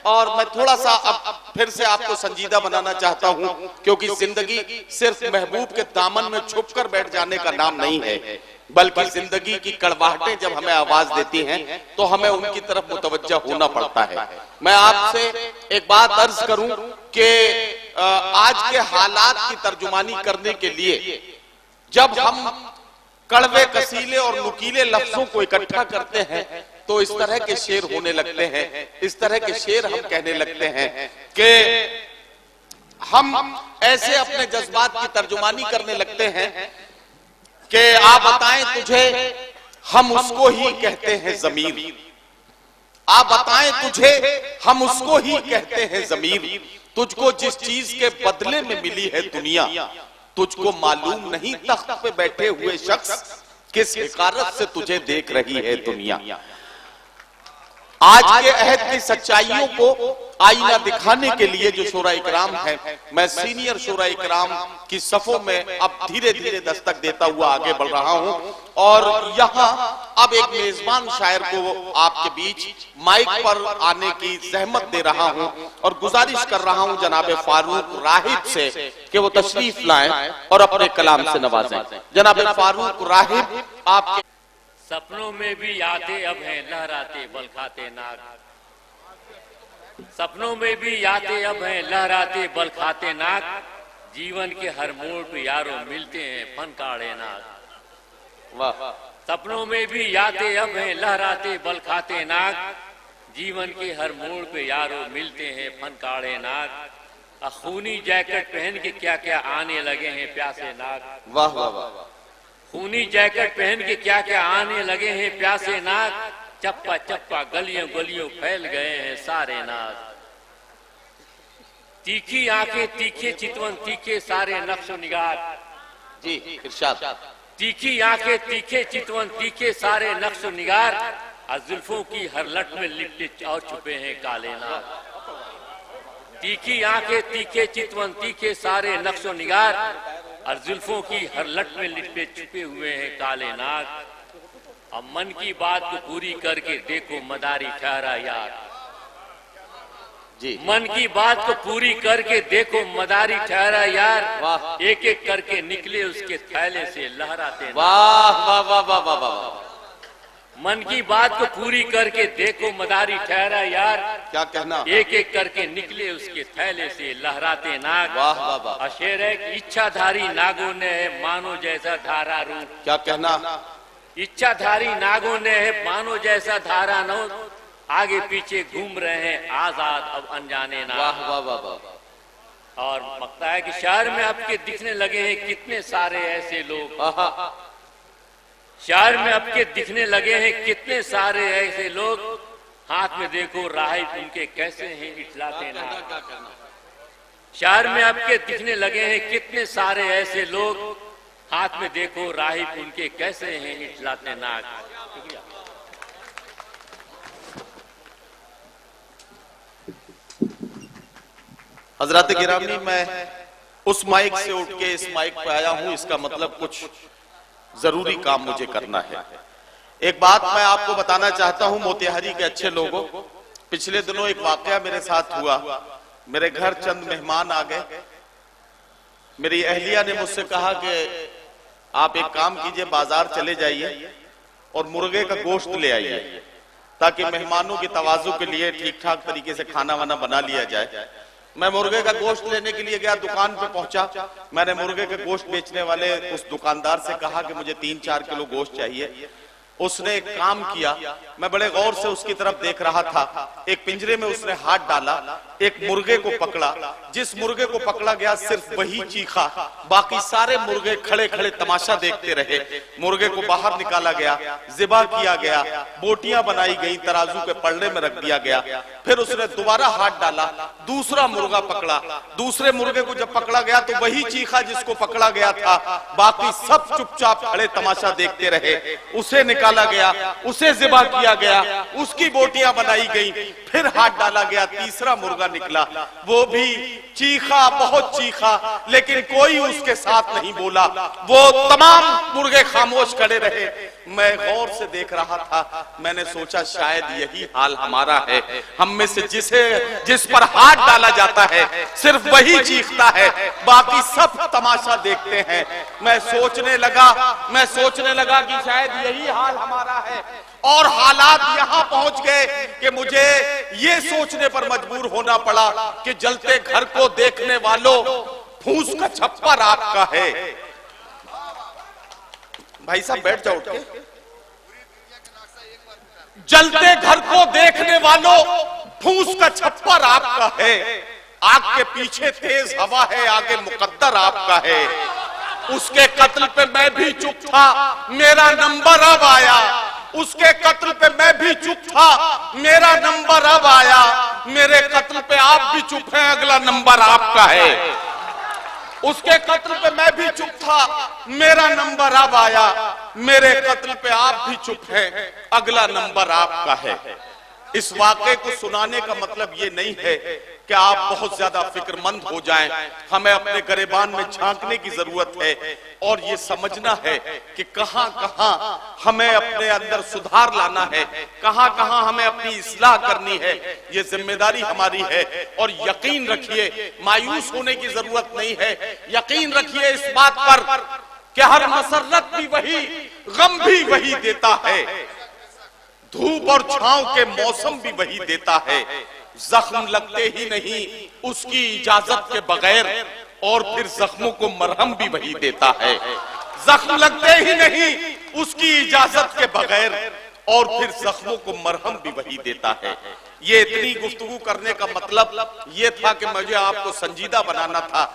और मैं थोड़ा सा अब फिर से आपको संजीदा बनाना चाहता हूं, क्योंकि जिंदगी सिर्फ महबूब के दामन में छुपकर बैठ जाने का नाम नहीं है, बल्कि जिंदगी की कड़वाहटें जब हमें आवाज देती हैं तो हमें उनकी तरफ मुतवज्जा होना पड़ता है। मैं आपसे एक बात अर्ज करूं कि आज के हालात की तर्जुमानी करने के लिए जब हम कड़वे कसीले और नुकीले लफ्जों को इकट्ठा करते हैं तो इस तरह के शेर होने लगते हैं, इस तरह के शेर हम कहने लगते हैं कि हम ऐसे अपने जज्बात की तर्जुमानी करने लगते हैं कि आप बताएं तुझे, हम उसको ही कहते हैं ज़मीर। आप बताएं तुझे, हम उसको ही कहते हैं ज़मीर। तुझको जिस चीज के बदले में मिली है दुनिया, तुझको मालूम नहीं तख्त पे बैठे हुए शख्स किस हिकारत से तुझे देख रही है दुनिया। आज के अहद की सच्चाइयों को आईना दिखाने के लिए जो शोरा इकराम है, मैं सीनियर शोरा इकराम की सफों में अब धीरे धीरे दस्तक देता हुआ आगे बढ़ रहा हूं और यहाँ अब एक मेजबान शायर को आपके बीच माइक पर आने की जहमत दे रहा हूं और गुजारिश कर रहा हूं जनाब फारूक राहिब से कि वो तशरीफ लाएं और अपने कलाम से नवाजें। जनाब फारूक राहिब, आपके सपनों में भी आते अब हैं लहराते बल खाते नाग, सपनों में भी आते अब हैं लहराते बल खाते नाग, जीवन के हर मोड़ पे यारों मिलते हैं फनकाड़े नाग। वाह। सपनों में भी आते अब हैं लहराते बल खाते नाग, जीवन के हर मोड़ पे यारों मिलते हैं फनकाड़े नाग। खूनी जैकेट पहन के क्या क्या आने लगे हैं प्यासे नाग। वाह वाह वाह। खूनी जैकेट पहन के क्या क्या आने लगे हैं प्यासे नाग, चप्पा चप्पा गलियों गलियों फैल गए हैं सारे नाग। तीखी आंखें तीखे चितवन तीखे सारे नक्शो निगार। जी इरशाद। तीखी आंखें तीखे चितवन तीखे सारे नक्शो निगार, जुल्फों की हर लट में लिपटे और छुपे हैं काले नाग। तीखी आंखें तीखे चितवन तीखे सारे नक्शो निगार, और जुल्फों की हर लट में लिपटे छुपे हुए हैं काले नाग। अब मन की बात को पूरी करके देखो मदारी ठहरा यार। जी। मन की बात को पूरी करके देखो मदारी ठहरा यार, एक एक करके निकले उसके थैले से लहराते। वाह वाह वाह वाह वाह वाह। मन की बात को पूरी करके देखो मदारी ठहरा यार, क्या कहना, एक एक करके निकले उसके थैले से लहराते नाग। वाह वाह वाह। अशेर है इच्छाधारी नागों ने है मानो जैसा धारा रूप। क्या कहना, इच्छाधारी नागों ने है मानो जैसा धारा नो, आगे पीछे घूम रहे हैं आजाद अब अनजाने नाग। वाह वाह वाह वाह। और लगता है कि शहर में आपके दिखने लगे हैं कितने सारे ऐसे लोग, शहर में आपके दिखने लगे हैं कितने सारे ऐसे लोग, हाथ में देखो राहिब उनके कैसे हैं इठलाते नाग। शहर में आपके दिखने लगे हैं कितने सारे ऐसे लोग, हाथ में देखो राहिब उनके कैसे हैं इठलाते नाग। हजरत गिरामी, मैं उस माइक से उठ के इस माइक पे आया हूं, इसका मतलब कुछ जरूरी काम मुझे करना है। एक बात मैं आपको बताना चाहता हूं मोतिहारी के अच्छे लोगों, पिछले दिनों एक वाकया मेरे साथ हुआ। मेरे घर चंद मेहमान आ गए। मेरी अहलिया ने मुझसे कहा कि आप एक काम कीजिए, बाजार चले जाइए और मुर्गे का गोश्त ले आइए ताकि मेहमानों की तवाज़ु के लिए ठीक ठाक तरीके से खाना वाना बना लिया जाए। मैं मुर्गे का गोश्त लेने के लिए गया, दुकान पे पहुंचा। मैंने मुर्गे का गोश्त बेचने वाले उस दुकानदार से कहा कि मुझे 3-4 किलो गोश्त चाहिए। उसने एक काम किया, मैं बड़े गौर से उसकी तरफ देख रहा था। एक पिंजरे में उसने हाथ डाला, एक मुर्गे को पकड़ा। जिस मुर्गे को पकड़ा गया सिर्फ वही चीखा, बाकी सारे मुर्गे खड़े खड़े तमाशा देखते रहे। मुर्गे को बाहर निकाला गया, ज़िबा किया गया, बोटियां बनाई गई, तराजू के पलड़े में रख दिया गया। फिर उसने दोबारा हाथ डाला, दूसरा मुर्गा पकड़ा। दूसरे मुर्गे को जब पकड़ा गया तो वही चीखा जिसको पकड़ा गया था, बाकी सब चुपचाप खड़े तमाशा देखते रहे। उसे निकाला निकाला गया, उसे ज़िबा किया गया, उसकी बोटियां बनाई गई, फिर हाथ डाला गया, तीसरा मुर्गा निकला, वो भी चीखा, बहुत चीखा, लेकिन कोई उसके साथ नहीं बोला। वो तमाम मुर्गे खामोश खड़े रहे। मैं गौर से देख रहा था, मैंने सोचा शायद यही हाल हमारा है। हम में से जिस पर हाथ डाला जाता है सिर्फ वही चीखता है, बाकी सब तमाशा देखते हैं। मैं सोचने लगा कि शायद यही हाल हमारा है। और हालात यहां पहुंच गए कि मुझे ये सोचने पर मजबूर होना पड़ा कि जलते घर को देखने वालों, फूस का छप्पर आपका है। भाई साहब बैठ जाओ उठ के। जलते घर को देखने वालों, फूस का छप्पर आपका है। आग के पीछे तेज हवा है, आगे मुकद्दर आपका है। उसके कत्ल पे मैं भी चुप था, मेरा नंबर अब आया। उसके कत्ल पे मैं भी चुप था, मेरा नंबर अब आया। मेरे कत्ल पे आप भी चुप हैं, अगला नंबर आपका है। उसके कत्ल पे मैं भी चुप था, मेरा नंबर अब आया। मेरे कत्ल पे आप भी चुप हैं, अगला नंबर आपका है। इस वाक़े को सुनाने का मतलब ये नहीं है कि आप बहुत ज्यादा फिक्रमंद हो जाएं। हमें अपने गिरेबान में झांकने की जरूरत है और ये समझना है कि कहां कहां हमें अपने अंदर सुधार लाना है, कहां कहां हमें अपनी इस्लाह करनी है। ये जिम्मेदारी हमारी है। और यकीन रखिए, मायूस होने की जरूरत नहीं है। यकीन रखिए इस बात पर कि हर मसरत भी वही, गम भी वही देता है। धूप और छांव के मौसम भी वही देता है। जख्म लगते ही नहीं उसकी इजाजत के बगैर, और फिर जख्मों को मरहम भी वही देता है। जख्म लगते ही नहीं उसकी इजाजत के बगैर, और फिर जख्मों को मरहम भी वही देता है। ये इतनी गुफ्तगू करने का मतलब ये था कि मुझे आपको संजीदा बनाना था।